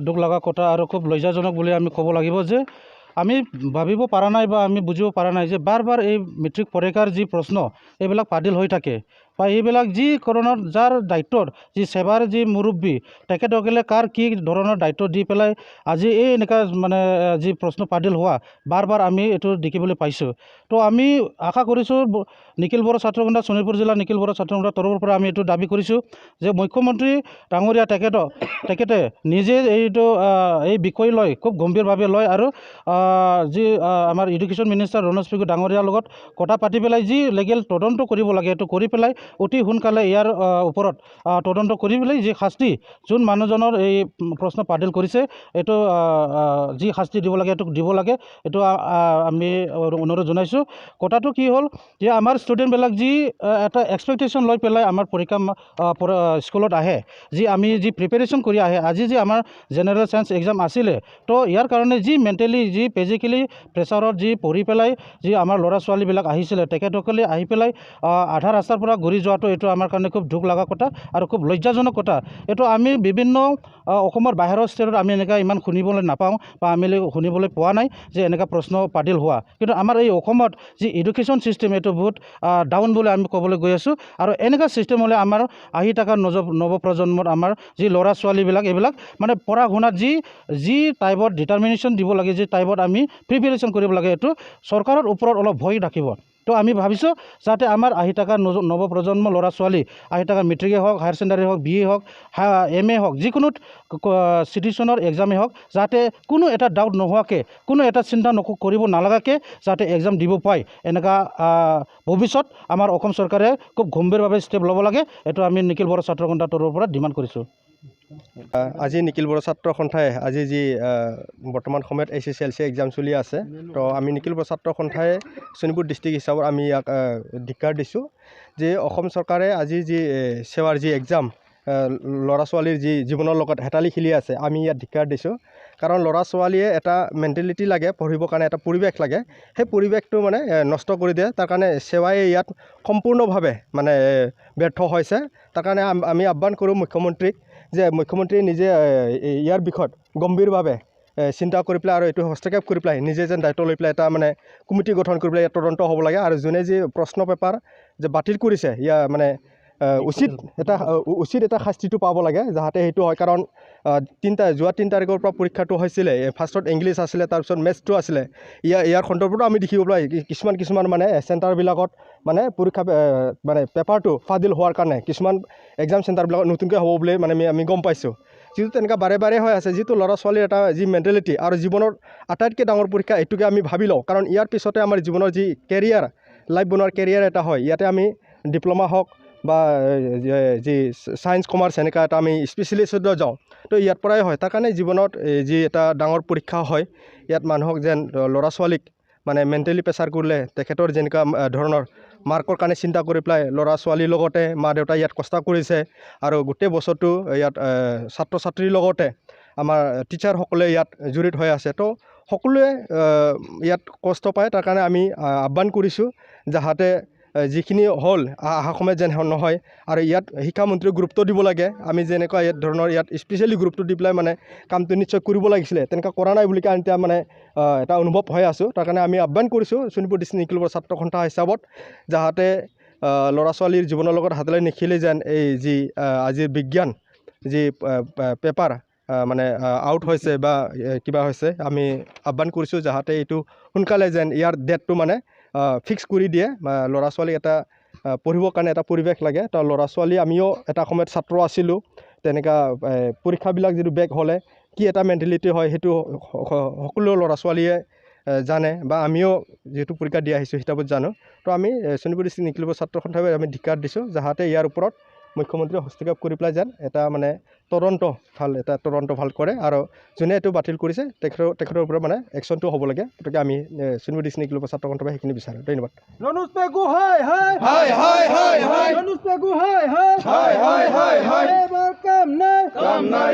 দুখ লগা কথা আৰু খুব লজ্জাজনক বুলি আমি ক'ব লাগিব যে আমি ভাবিব পৰা নাই বা আমি বুজিব পৰা নাই যে বাৰ বাৰ এই মেট্ৰিক পৰীক্ষাৰ যি প্ৰশ্ন এইবিলাক বাতিল হৈ থাকে বা এইবিলাক যি কাৰণত যাৰ দায়িত্বত যি সেৱাৰ যি মুৰব্বী তেখেতসকলে কাৰ কি ধৰণৰ দায়িত্ব দি পেলাই আজি এই এনেকুৱা মানে যি প্ৰশ্ন বাতিল হোৱা বাৰ বাৰ আমি এইটো দেখিবলৈ পাইছোঁ। তো আমি আশা কৰিছোঁ নিখিল বড়ো ছাত্ৰ সন্থা শোণিতপুৰ জিলা নিখিল বড়ো ছাত্ৰ সন্থাৰ তৰফৰ পৰা আমি এইটো দাবী কৰিছোঁ যে মুখ্যমন্ত্ৰী ডাঙৰীয়া তেখেতে নিজে এইটো এই বিষয় লৈ খুব গম্ভীৰভাৱে লয় আৰু যি আমাৰ এডুকেশ্যন মিনিষ্টাৰ ৰণোজ পেগু ডাঙৰীয়াৰ লগত কথা পাতি পেলাই যি লিগেল তদন্ত কৰিব লাগে এইটো কৰি পেলাই অতি সোনকালে ইয়াৰ ওপৰত তদন্ত কৰি পেলাই যি শাস্তি যোন মানুহজনৰ এই প্ৰশ্ন বাতিল কৰিছে এইটো যি শাস্তি দিব লাগে এইটো দিব লাগে এইটো আমি অনুৰোধ জনাইছোঁ। কথাটো কি হ'ল যে আমাৰ ষ্টুডেণ্টবিলাক যি এটা এক্সপেক্টেশ্যন লৈ পেলাই আমাৰ পৰীক্ষা স্কুলত আহে যি আমি যি প্ৰিপেৰেশ্যন কৰি আহে আজি যি আমাৰ জেনেৰেল চায়েন্স এক্সাম আছিলে তো ইয়াৰ কাৰণে যি মেণ্টেলি যি ফিজিকেলি প্ৰেছাৰত যি পঢ়ি পেলাই যি আমাৰ ল'ৰা ছোৱালীবিলাক আহিছিলে তেখেতসকলে আহি পেলাই আধা ৰাস্তাৰ পৰা ঘূৰি যোৱাটো এইটো আমাৰ কাৰণে খুব দুখ লগা কথা আৰু খুব লজ্জাজনক কথা। এইটো আমি বিভিন্ন অসমৰ বাহিৰৰ ষ্টেটত আমি এনেকুৱা ইমান শুনিবলৈ নাপাওঁ বা আমি শুনিবলৈ পোৱা নাই যে এনেকুৱা প্ৰশ্ন বাতিল হোৱা, কিন্তু আমাৰ এই অসমত যি এডুকেশ্যন ছিষ্টেম এইটো বহুত ডাউন বুলি আমি ক'বলৈ গৈ আছোঁ আৰু এনেকুৱা ছিষ্টেম হ'লে আমাৰ আহি থকা নৱপ্ৰজন্মত আমাৰ যি ল'ৰা ছোৱালীবিলাক এইবিলাক মানে পঢ়া শুনাত যি টাইপত ডিটাৰমিনেশ্যন দিব লাগে যি টাইপত আমি প্ৰিপেৰেশ্যন কৰিব লাগে এইটো চৰকাৰৰ ওপৰত অলপ ভয় ৰাখিব। তো আমি ভাবিছোঁ যাতে আমাৰ আহি থকা নৱপ্ৰজন্ম ল'ৰা ছোৱালী আহি থকা মেট্ৰিকে হওক হায়াৰ ছেকেণ্ডাৰী হওক BA হওক MA হওক যিকোনো চিটিজেনৰ এক্সামেই হওক যাতে কোনো এটা ডাউট নোহোৱাকৈ কোনো এটা চিন্তা কৰিব নালাগাকৈ যাতে এক্সাম দিব পায় এনেকুৱা ভৱিষ্যত আমাৰ অসম চৰকাৰে খুব গম্ভীৰভাৱে ষ্টেপ ল'ব লাগে। এইটো আমি নিখিল বড়ো ছাত্ৰ সন্থাৰ তৰফৰ পৰা ডিমাণ্ড কৰিছোঁ। আজি নিখিল বড়ো ছাত্ৰ সন্থাই আজি যি বৰ্তমান সময়ত SSLC এক্সাম চলি আছে তো আমি নিখিল বড়ো ছাত্ৰ সন্থাই শোণিতপুৰ ডিষ্ট্ৰিক্ট হিচাপত আমি ইয়াক ধিক্কাৰ দিছোঁ যে অসম চৰকাৰে আজি যি সেৱাৰ যি এক্সাম ল'ৰা ছোৱালীৰ যি জীৱনৰ লগত হেতালি খেলি আছে আমি ইয়াত ধিক্কাৰ দিছোঁ। কাৰণ ল'ৰা ছোৱালীয়ে এটা মেণ্টেলিটি লাগে পঢ়িবৰ কাৰণে এটা পৰিৱেশ লাগে, সেই পৰিৱেশটো মানে নষ্ট কৰি দিয়ে। তাৰ কাৰণে সেৱাই ইয়াত সম্পূৰ্ণভাৱে মানে ব্যৰ্থ হৈছে। তাৰ কাৰণে আমি আহ্বান কৰোঁ মুখ্যমন্ত্ৰীক যে মুখ্যমন্ত্ৰীয়ে নিজে ইয়াৰ বিষয়ত গম্ভীৰভাৱে চিন্তা কৰি পেলাই আৰু এইটো হস্তক্ষেপ কৰি পেলাই নিজে যেন দায়িত্ব লৈ পেলাই এটা মানে কমিটি গঠন কৰি পেলাই ইয়াত তদন্ত হ'ব লাগে আৰু যোনে যি প্ৰশ্ন পেপাৰ যে বাতিল কৰিছে ইয়াৰ মানে উচিত এটা শাস্তিটো পাব লাগে যাতে সেইটো হয়। কাৰণ যোৱা 3 তাৰিখৰ পৰা পৰীক্ষাটো হৈছিলে, ফাৰ্ষ্টত ইংলিছ আছিলে তাৰপিছত মেথছটো আছিলে। ইয়াৰ সন্দৰ্ভতো আমি দেখিব পাই কিছুমান মানে চেণ্টাৰবিলাকত মানে পৰীক্ষা মানে পেপাৰটো ফাদিল হোৱাৰ কাৰণে কিছুমান এক্সাম চেণ্টাৰবিলাকত নতুনকৈ হ'ব বুলি মানে আমি গম পাইছোঁ। যিটো তেনেকুৱা বাৰে বাৰে হৈ আছে, যিটো ল'ৰা ছোৱালীৰ এটা যি মেণ্টেলিটি আৰু জীৱনৰ আটাইতকৈ ডাঙৰ পৰীক্ষা এইটোকে আমি ভাবি লওঁ। কাৰণ ইয়াৰ পিছতে আমাৰ জীৱনৰ যি কেৰিয়াৰ লাইফ বনোৱাৰ কেৰিয়াৰ এটা হয়, ইয়াতে আমি ডিপ্ল'মা হওক বা যি ছায়েন্স কমাৰ্চ এনেকুৱা এটা আমি স্পেচিয়েলিষ্টত যাওঁ তো ইয়াৰ পৰাই হয়। তাৰ কাৰণে জীৱনত যি এটা ডাঙৰ পৰীক্ষা হয় ইয়াত মানুহক যেন ল'ৰা ছোৱালীক মানে মেণ্টেলি প্ৰেছাৰ কৰিলে তেখেতৰ যেনেকুৱা ধৰণৰ মাৰ্কৰ কাৰণে চিন্তা কৰি পেলাই ল'ৰা ছোৱালীৰ লগতে মা দেউতাই ইয়াত কষ্ট কৰিছে আৰু গোটেই বছৰটো ইয়াত ছাত্ৰ ছাত্ৰীৰ লগতে আমাৰ টিচাৰসকলে ইয়াত জড়িত হৈ আছে। তো সকলোৱে ইয়াত কষ্ট পায়। তাৰ কাৰণে আমি আহ্বান কৰিছোঁ যাতে যিখিনি হ'ল অহা সময়ত যেন নহয় আৰু ইয়াত শিক্ষামন্ত্ৰীয়ে গুৰুত্ব দিব লাগে। আমি যেনেকুৱা ইয়াত ধৰণৰ ইয়াত স্পেচিয়েলি গুৰুত্ব দি পেলাই মানে কামটো নিশ্চয় কৰিব লাগিছিলে, তেনেকুৱা কৰা নাই বুলি এতিয়া মানে এটা অনুভৱ হৈ আছোঁ। তাৰ কাৰণে আমি আহ্বান কৰিছোঁ শোণিতপুৰ ডিষ্ট্ৰিক্ট নিখিল বড়ো ছাত্ৰ সন্থা হিচাপত যাতে ল'ৰা ছোৱালীৰ জীৱনৰ লগত হাতলৈ নিখিলে যেন এই যি আজিৰ বিজ্ঞান যি পেপাৰ মানে আউট হৈছে বা কিবা হৈছে আমি আহ্বান কৰিছোঁ যাতে এইটো সোনকালে যেন ইয়াৰ ডেটটো মানে ফিক্স কৰি দিয়ে। ল'ৰা ছোৱালীক এটা পঢ়িবৰ কাৰণে এটা পৰিৱেশ লাগে। তো ল'ৰা ছোৱালী আমিও এটা সময়ত ছাত্ৰ আছিলোঁ, তেনেকুৱা পৰীক্ষাবিলাক যিটো বেক হ'লে কি এটা মেণ্টেলিটি হয় সেইটো সকলো ল'ৰা ছোৱালীয়ে জানে বা আমিও যিহেতু পৰীক্ষা দি আহিছোঁ হিচাপত জানো। তো আমি শোণিতপুৰ ডিষ্ট্ৰিক্ট নিখিল বড়ো ছাত্ৰ সন্থাই আমি ধিক্কাৰ দিছোঁ যাতে ইয়াৰ ওপৰত মুখ্যমন্ত্ৰীয়ে হস্তক্ষেপ কৰি পেলাই যেন এটা মানে তদন্ত ভাল কৰে আৰু যোনে এইটো বাতিল কৰিছে তেখেতৰ ওপৰত মানে একশ্যনটো হ'ব লাগে। গতিকে আমি শোণিতপুৰ ডিষ্ট্ৰিক্ট নিখিল বড়ো ছাত্ৰ সন্থাই সেইখিনি বিচাৰোঁ। ধন্যবাদ। ৰণোজ পেগু হয় হয় হয় হয় হয় হয় ৰণোজ পেগু হয় হয় হয় হয় হয় হয় এবাৰ কাম নাই